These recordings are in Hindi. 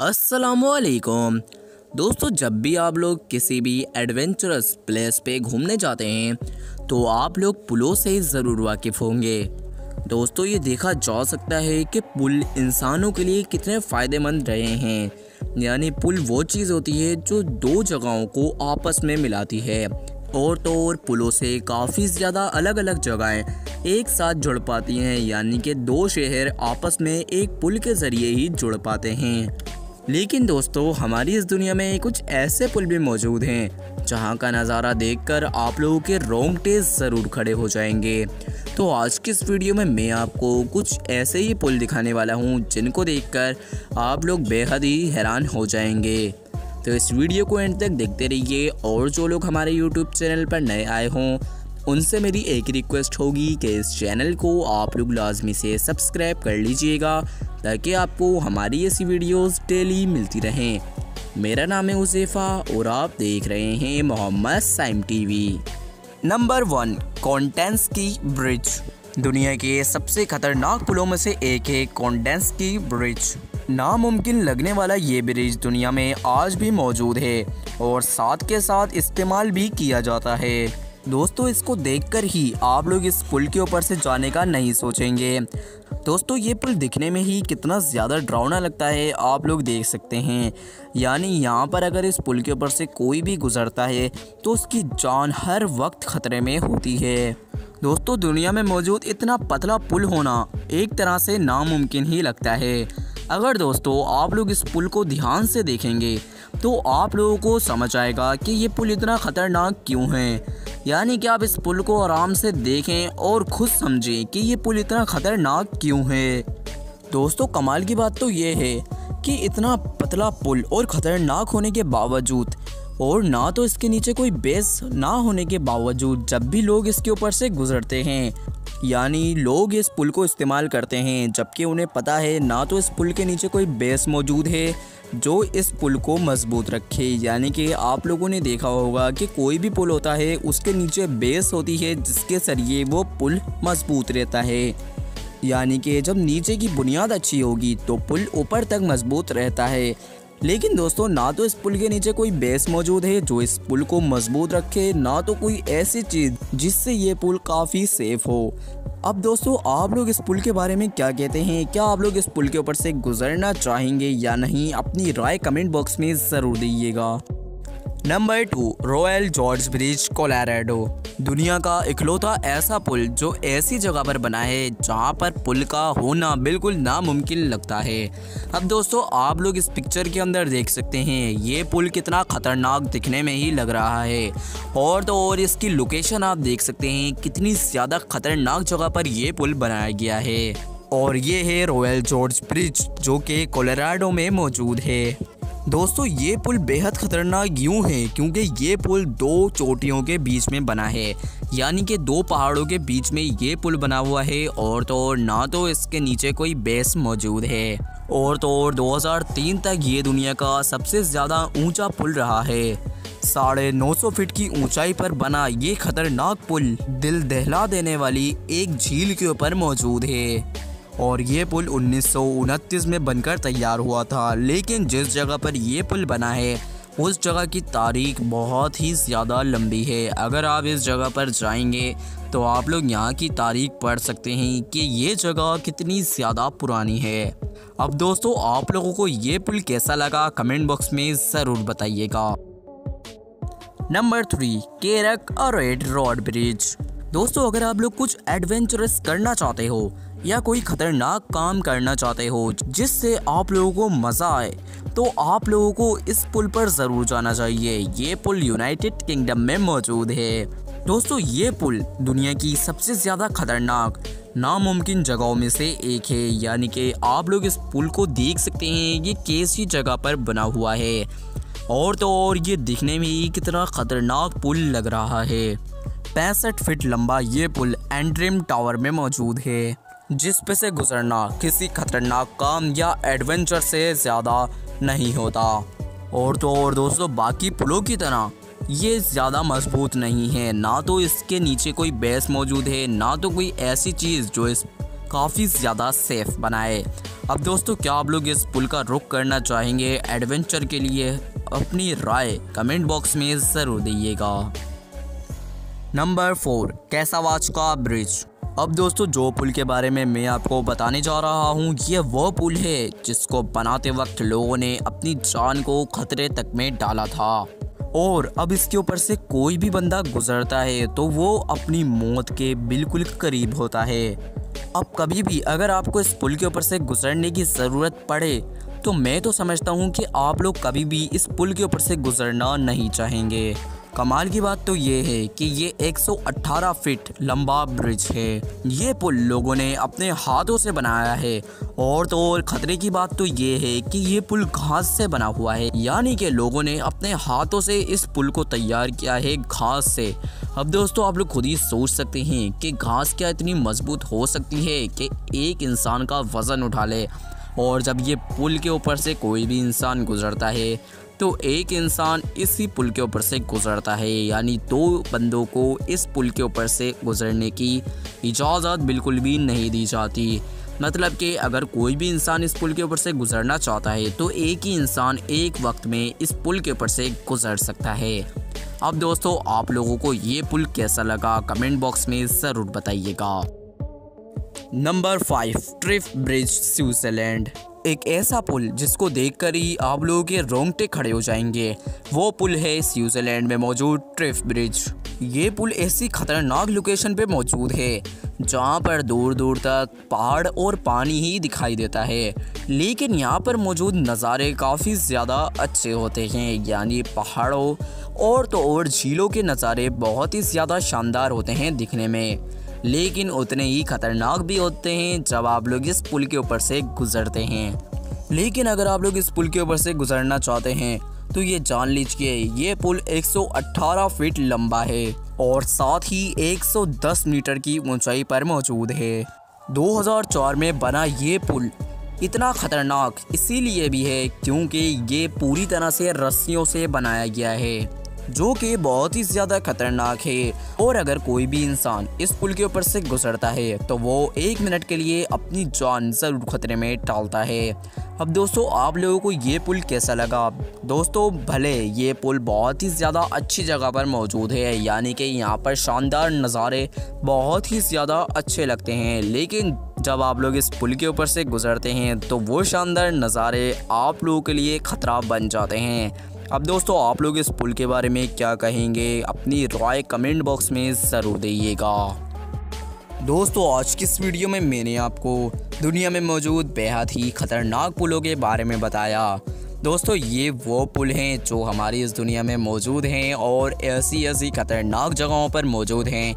अस्सलामुअलैकुम दोस्तों, जब भी आप लोग किसी भी एडवेंचरस प्लेस पे घूमने जाते हैं तो आप लोग पुलों से ज़रूर वाकिफ़ होंगे। दोस्तों, ये देखा जा सकता है कि पुल इंसानों के लिए कितने फ़ायदेमंद रहे हैं। यानी पुल वो चीज़ होती है जो दो जगहों को आपस में मिलाती है और तो और पुलों से काफ़ी ज़्यादा अलग अलग जगहें एक साथ जुड़ पाती हैं। यानी कि दो शहर आपस में एक पुल के ज़रिए ही जुड़ पाते हैं। लेकिन दोस्तों, हमारी इस दुनिया में कुछ ऐसे पुल भी मौजूद हैं जहां का नज़ारा देखकर आप लोगों के रोंगटे ज़रूर खड़े हो जाएंगे। तो आज की इस वीडियो में मैं आपको कुछ ऐसे ही पुल दिखाने वाला हूं जिनको देखकर आप लोग बेहद ही हैरान हो जाएंगे। तो इस वीडियो को एंड तक देखते रहिए और जो लोग हमारे यूट्यूब चैनल पर नए आए हों उनसे मेरी एक रिक्वेस्ट होगी कि इस चैनल को आप लोग लाजमी से सब्सक्राइब कर लीजिएगा ताकि आपको हमारी ऐसी वीडियोस डेली मिलती रहें। मेरा नाम है उज़ैफ़ा और आप देख रहे हैं मोहम्मद साइम टीवी। नंबर 1, कोंटेंस्की ब्रिज। दुनिया के सबसे खतरनाक पुलों में से एक है कोंटेंस्की ब्रिज। नामुमकिन लगने वाला ये ब्रिज दुनिया में आज भी मौजूद है और साथ के साथ इस्तेमाल भी किया जाता है। दोस्तों, इसको देखकर ही आप लोग इस पुल के ऊपर से जाने का नहीं सोचेंगे। दोस्तों, ये पुल दिखने में ही कितना ज़्यादा डरावना लगता है आप लोग देख सकते हैं। यानी यहाँ पर अगर इस पुल के ऊपर से कोई भी गुजरता है तो उसकी जान हर वक्त ख़तरे में होती है। दोस्तों, दुनिया में मौजूद इतना पतला पुल होना एक तरह से नामुमकिन ही लगता है। अगर दोस्तों आप लोग इस पुल को ध्यान से देखेंगे तो आप लोगों को समझ आएगा कि ये पुल इतना ख़तरनाक क्यों है। यानी कि आप इस पुल को आराम से देखें और खुद समझें कि ये पुल इतना ख़तरनाक क्यों है। दोस्तों, कमाल की बात तो ये है कि इतना पतला पुल और ख़तरनाक होने के बावजूद और ना तो इसके नीचे कोई बेस ना होने के बावजूद जब भी लोग इसके ऊपर से गुजरते हैं, यानी लोग इस पुल को इस्तेमाल करते हैं जबकि उन्हें पता है ना तो इस पुल के नीचे कोई बेस मौजूद है जो इस पुल को मजबूत रखे। यानी कि आप लोगों ने देखा होगा कि कोई भी पुल होता है उसके नीचे बेस होती है जिसके जरिए वो पुल मजबूत रहता है। यानी कि जब नीचे की बुनियाद अच्छी होगी तो पुल ऊपर तक मजबूत रहता है। लेकिन दोस्तों, ना तो इस पुल के नीचे कोई बेस मौजूद है जो इस पुल को मजबूत रखे, ना तो कोई ऐसी चीज़ जिससे ये पुल काफ़ी सेफ हो। अब दोस्तों, आप लोग इस पुल के बारे में क्या कहते हैं? क्या आप लोग इस पुल के ऊपर से गुजरना चाहेंगे या नहीं? अपनी राय कमेंट बॉक्स में ज़रूर दीजिएगा। Number 2, royal George bridge, Colorado. दुनिया का इकलौता ऐसा पुल जो ऐसी जगह पर बना है जहां पर पुल का होना बिल्कुल नामुमकिन लगता है। अब दोस्तों, आप लोग इस पिक्चर के अंदर देख सकते हैं ये पुल कितना ख़तरनाक दिखने में ही लग रहा है और तो और इसकी लोकेशन आप देख सकते हैं कितनी ज़्यादा ख़तरनाक जगह पर ये पुल बनाया गया है। और ये है रॉयल जॉर्ज ब्रिज जो कि कोलोराडो में मौजूद है। दोस्तों, ये पुल बेहद ख़तरनाक यूँ है क्योंकि ये पुल दो चोटियों के बीच में बना है। यानी कि दो पहाड़ों के बीच में ये पुल बना हुआ है और तो और ना तो इसके नीचे कोई बेस मौजूद है और तो और 2003 तक ये दुनिया का सबसे ज़्यादा ऊंचा पुल रहा है। 950 फीट की ऊंचाई पर बना ये खतरनाक पुल दिल दहला देने वाली एक झील के ऊपर मौजूद है और ये पुल 1929 में बनकर तैयार हुआ था। लेकिन जिस जगह पर ये पुल बना है उस जगह की तारीख बहुत ही ज़्यादा लंबी है। अगर आप इस जगह पर जाएंगे तो आप लोग यहाँ की तारीख पढ़ सकते हैं कि ये जगह कितनी ज़्यादा पुरानी है। अब दोस्तों, आप लोगों को ये पुल कैसा लगा कमेंट बॉक्स में ज़रूर बताइएगा। नंबर 3, केरक रेड रोड ब्रिज। दोस्तों, अगर आप लोग कुछ एडवेंचरस करना चाहते हो या कोई ख़तरनाक काम करना चाहते हो जिससे आप लोगों को मज़ा आए तो आप लोगों को इस पुल पर ज़रूर जाना चाहिए। ये पुल यूनाइटेड किंगडम में मौजूद है। दोस्तों, ये पुल दुनिया की सबसे ज़्यादा खतरनाक नामुमकिन जगहों में से एक है। यानी कि आप लोग इस पुल को देख सकते हैं ये कैसी जगह पर बना हुआ है और तो और ये दिखने में ही कितना ख़तरनाक पुल लग रहा है। 65 फीट लंबा ये पुल एंड्रिम टावर में मौजूद है जिस पे से गुजरना किसी खतरनाक काम या एडवेंचर से ज़्यादा नहीं होता। और तो और दोस्तों, बाकी पुलों की तरह ये ज़्यादा मजबूत नहीं है। ना तो इसके नीचे कोई बेस मौजूद है, ना तो कोई ऐसी चीज़ जो इस काफ़ी ज़्यादा सेफ बनाए। अब दोस्तों क्या आप लोग इस पुल का रुख करना चाहेंगे एडवेंचर के लिए? अपनी राय कमेंट बॉक्स में ज़रूर दीजिएगा। नंबर 4, कैसावाच का ब्रिज। अब दोस्तों जो पुल के बारे में मैं आपको बताने जा रहा हूँ, ये वो पुल है जिसको बनाते वक्त लोगों ने अपनी जान को खतरे तक में डाला था, और अब इसके ऊपर से कोई भी बंदा गुजरता है तो वो अपनी मौत के बिल्कुल करीब होता है। अब कभी भी अगर आपको इस पुल के ऊपर से गुजरने की ज़रूरत पड़े तो मैं तो समझता हूँ कि आप लोग कभी भी इस पुल के ऊपर से गुजरना नहीं चाहेंगे। कमाल की बात तो ये है कि ये 118 फीट लंबा ब्रिज है। ये पुल लोगों ने अपने हाथों से बनाया है, और तो और खतरे की बात तो ये है कि ये पुल घास से बना हुआ है, यानी कि लोगों ने अपने हाथों से इस पुल को तैयार किया है घास से। अब दोस्तों आप लोग खुद ही सोच सकते हैं कि घास क्या इतनी मजबूत हो सकती है कि एक इंसान का वज़न उठा ले, और जब ये पुल के ऊपर से कोई भी इंसान गुजरता है तो एक इंसान इसी पुल के ऊपर से गुजरता है, यानी 2 बंदों को इस पुल के ऊपर से गुजरने की इजाज़त बिल्कुल भी नहीं दी जाती। मतलब कि अगर कोई भी इंसान इस पुल के ऊपर से गुजरना चाहता है तो एक ही इंसान एक वक्त में इस पुल के ऊपर से गुजर सकता है। अब दोस्तों आप लोगों को ये पुल कैसा लगा कमेंट बॉक्स में ज़रूर बताइएगा। Number 5, Trift bridge Switzerland. एक ऐसा पुल जिसको देखकर ही आप लोगों के रोंगटे खड़े हो जाएंगे, वो पुल है स्विट्ज़रलैंड में मौजूद ट्रिफ ब्रिज। ये पुल ऐसी खतरनाक लोकेशन पे मौजूद है जहाँ पर दूर दूर तक पहाड़ और पानी ही दिखाई देता है, लेकिन यहाँ पर मौजूद नज़ारे काफ़ी ज़्यादा अच्छे होते हैं, यानी पहाड़ों और तो और झीलों के नज़ारे बहुत ही ज़्यादा शानदार होते हैं दिखने में, लेकिन उतने ही खतरनाक भी होते हैं जब आप लोग इस पुल के ऊपर से गुजरते हैं। लेकिन अगर आप लोग इस पुल के ऊपर से गुजरना चाहते हैं तो ये जान लीजिए ये पुल 118 फीट लंबा है और साथ ही 110 मीटर की ऊंचाई पर मौजूद है। 2004 में बना ये पुल इतना खतरनाक इसीलिए भी है क्योंकि ये पूरी तरह से रस्सियों से बनाया गया है, जो कि बहुत ही ज़्यादा खतरनाक है, और अगर कोई भी इंसान इस पुल के ऊपर से गुजरता है तो वो 1 मिनट के लिए अपनी जान ज़रूर खतरे में डालता है। अब दोस्तों आप लोगों को ये पुल कैसा लगा? दोस्तों भले ये पुल बहुत ही ज़्यादा अच्छी जगह पर मौजूद है, यानी कि यहाँ पर शानदार नज़ारे बहुत ही ज़्यादा अच्छे लगते हैं, लेकिन जब आप लोग इस पुल के ऊपर से गुजरते हैं तो वो शानदार नज़ारे आप लोगों के लिए ख़तरा बन जाते हैं। अब दोस्तों आप लोग इस पुल के बारे में क्या कहेंगे? अपनी राय कमेंट बॉक्स में ज़रूर दीजिएगा। दोस्तों आज की इस वीडियो में मैंने आपको दुनिया में मौजूद बेहद ही ख़तरनाक पुलों के बारे में बताया। दोस्तों ये वो पुल हैं जो हमारी इस दुनिया में मौजूद हैं और ऐसी ऐसी ख़तरनाक जगहों पर मौजूद हैं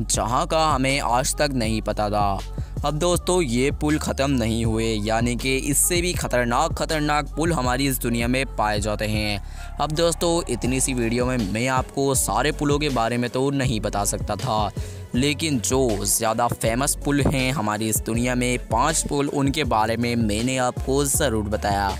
जहां का हमें आज तक नहीं पता था। अब दोस्तों ये पुल ख़त्म नहीं हुए, यानी कि इससे भी ख़तरनाक पुल हमारी इस दुनिया में पाए जाते हैं। अब दोस्तों इतनी सी वीडियो में मैं आपको सारे पुलों के बारे में तो नहीं बता सकता था, लेकिन जो ज़्यादा फेमस पुल हैं हमारी इस दुनिया में 5 पुल, उनके बारे में मैंने आपको ज़रूर बताया।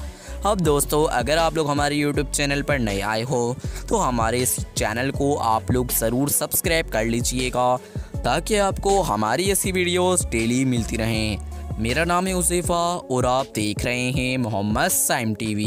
अब दोस्तों अगर आप लोग हमारे YouTube चैनल पर नए आए हो तो हमारे इस चैनल को आप लोग ज़रूर सब्सक्राइब कर लीजिएगा ताकि आपको हमारी ऐसी वीडियोस डेली मिलती रहें। मेरा नाम है उज़ैफ़ा और आप देख रहे हैं मोहम्मद साइम TV।